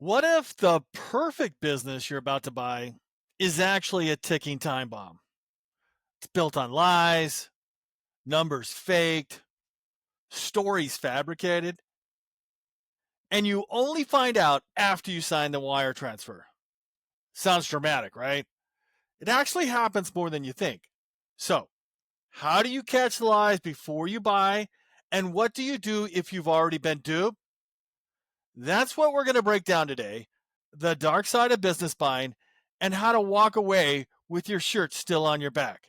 What if the perfect business you're about to buy is actually a ticking time bomb? It's built on lies, numbers faked, stories fabricated, and you only find out after you sign the wire transfer. Sounds dramatic, right? It actually happens more than you think. So, how do you catch the lies before you buy? And what do you do if you've already been duped? That's what we're going to break down today, the dark side of business buying and how to walk away with your shirt still on your back.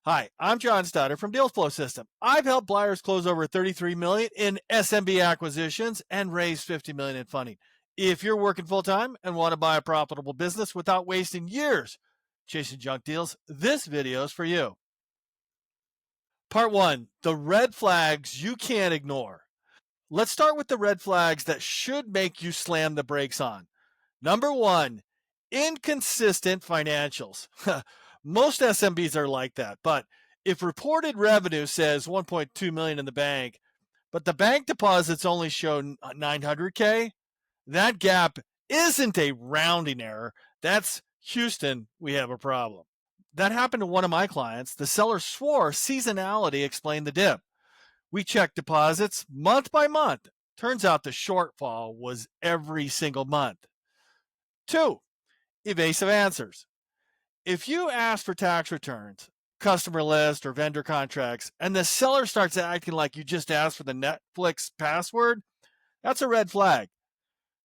Hi, I'm John Stoddard from Deals Flow System. I've helped buyers close over 33 million in SMB acquisitions and raise 50 million in funding. If you're working full time and want to buy a profitable business without wasting years chasing junk deals, this video is for you. Part 1, the red flags you can't ignore. Let's start with the red flags that should make you slam the brakes on. Number 1, inconsistent financials. Most SMBs are like that, but if reported revenue says 1.2 million in the bank, but the bank deposits only show 900K, that gap isn't a rounding error. That's Houston, we have a problem. That happened to one of my clients. The seller swore seasonality explained the dip. We checked deposits month by month. Turns out the shortfall was every single month. 2, evasive answers. If you ask for tax returns, customer list, or vendor contracts, and the seller starts acting like you just asked for the Netflix password, that's a red flag.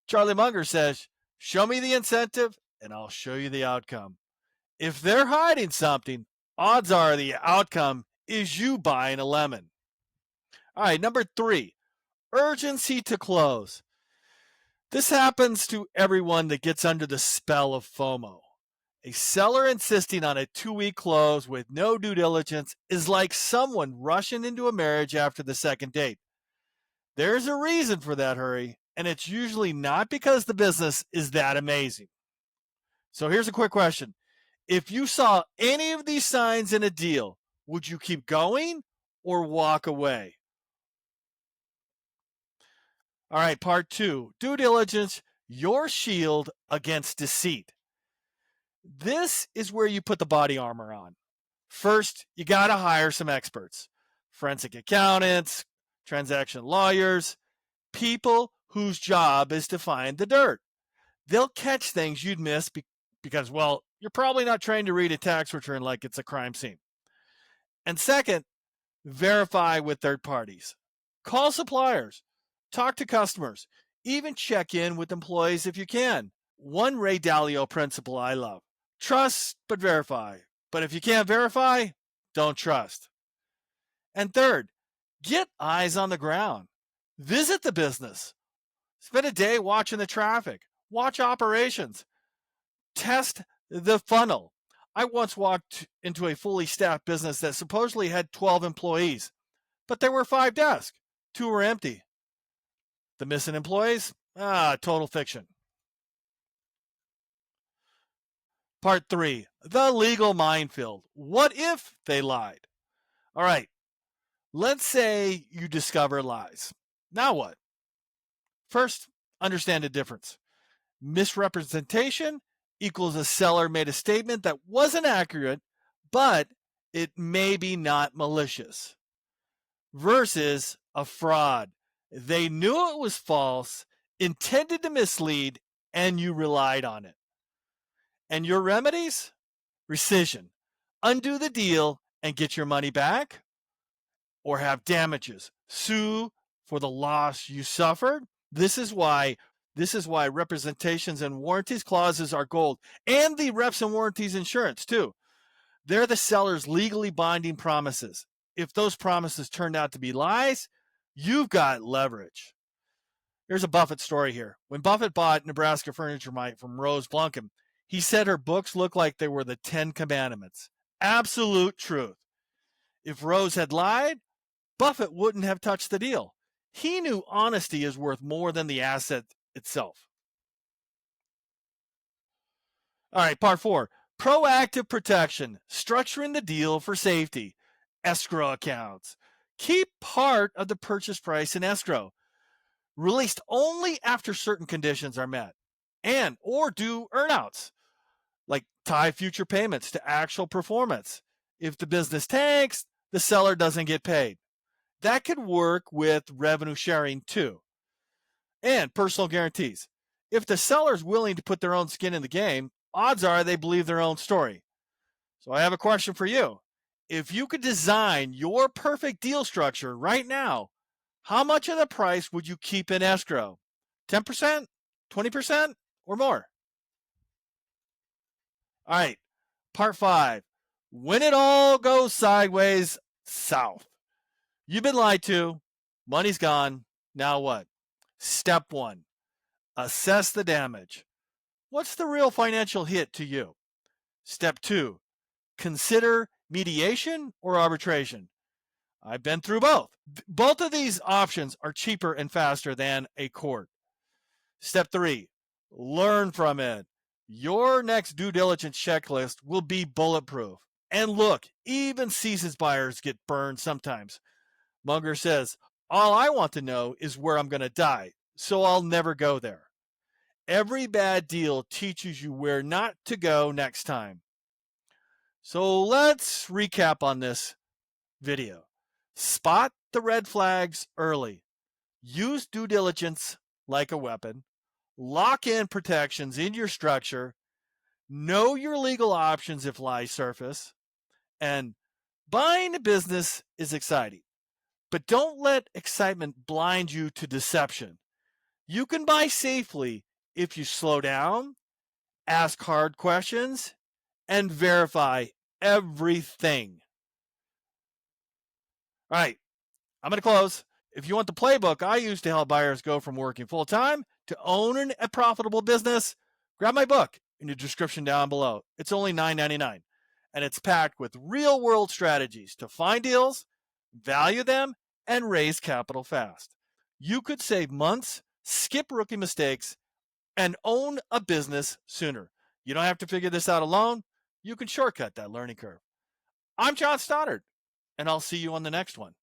Charlie Munger says, show me the incentive and I'll show you the outcome. If they're hiding something, odds are the outcome is you buying a lemon. All right, number 3, urgency to close. This happens to everyone that gets under the spell of FOMO. A seller insisting on a 2-week close with no due diligence is like someone rushing into a marriage after the second date. There's a reason for that hurry, and it's usually not because the business is that amazing. So here's a quick question. If you saw any of these signs in a deal, would you keep going or walk away? All right, part 2, due diligence, your shield against deceit. This is where you put the body armor on. First, you got to hire some experts, forensic accountants, transaction lawyers, people whose job is to find the dirt. They'll catch things you'd miss because, well, you're probably not trained to read a tax return like it's a crime scene. And second, verify with third parties. Call suppliers, talk to customers, even check in with employees if you can. One Ray Dalio principle I love. Trust, but verify. But if you can't verify, don't trust. And third, get eyes on the ground. Visit the business. Spend a day watching the traffic. Watch operations. Test the funnel. I once walked into a fully staffed business that supposedly had 12 employees, but there were 5 desks. 2 were empty. The missing employees? Total fiction. Part 3, the legal minefield. What if they lied? All right, let's say you discover lies. Now what? First, understand the difference. Misrepresentation equals a seller made a statement that wasn't accurate, but it may be not malicious. Versus a fraud. They knew it was false, intended to mislead, and you relied on it. And your remedies? Rescission. Undo the deal and get your money back, or have damages. Sue for the loss you suffered. This is why representations and warranties clauses are gold, and the reps and warranties insurance too. They're the seller's legally binding promises. If those promises turned out to be lies, you've got leverage. Here's a Buffett story here. When Buffett bought Nebraska Furniture Mart from Rose Blunkham, he said her books looked like they were the 10 Commandments. Absolute truth. If Rose had lied, Buffett wouldn't have touched the deal. He knew honesty is worth more than the asset itself. All right, part 4, proactive protection, structuring the deal for safety, escrow accounts. Keep part of the purchase price in escrow, released only after certain conditions are met. and or do earnouts, like tie future payments to actual performance. If the business tanks, the seller doesn't get paid. That could work with revenue sharing too. And personal guarantees. If the seller is willing to put their own skin in the game, odds are they believe their own story. So I have a question for you. If you could design your perfect deal structure right now, how much of the price would you keep in escrow? 10%, 20%, or more? All right, part 5. When it all goes sideways south. You've been lied to, money's gone, now what? Step 1. Assess the damage. What's the real financial hit to you? Step 2. Consider mediation or arbitration. I've been through both. Both of these options are cheaper and faster than a court. Step 3. Learn from it. Your next due diligence checklist will be bulletproof. And look, even seasoned buyers get burned sometimes. Munger says, all I want to know is where I'm going to die, so I'll never go there. Every bad deal teaches you where not to go next time. So let's recap on this video. Spot the red flags early. Use due diligence like a weapon. Lock in protections in your structure. Know your legal options if lies surface. And buying a business is exciting, but don't let excitement blind you to deception. You can buy safely if you slow down, ask hard questions, and verify everything. All right, I'm going to close. If you want the playbook I use to help buyers go from working full-time to owning a profitable business, grab my book in the description down below. It's only $9.99, and it's packed with real-world strategies to find deals, value them, and raise capital fast. You could save months, skip rookie mistakes, and own a business sooner. You don't have to figure this out alone. You can shortcut that learning curve. I'm John Stoddard, and I'll see you on the next one.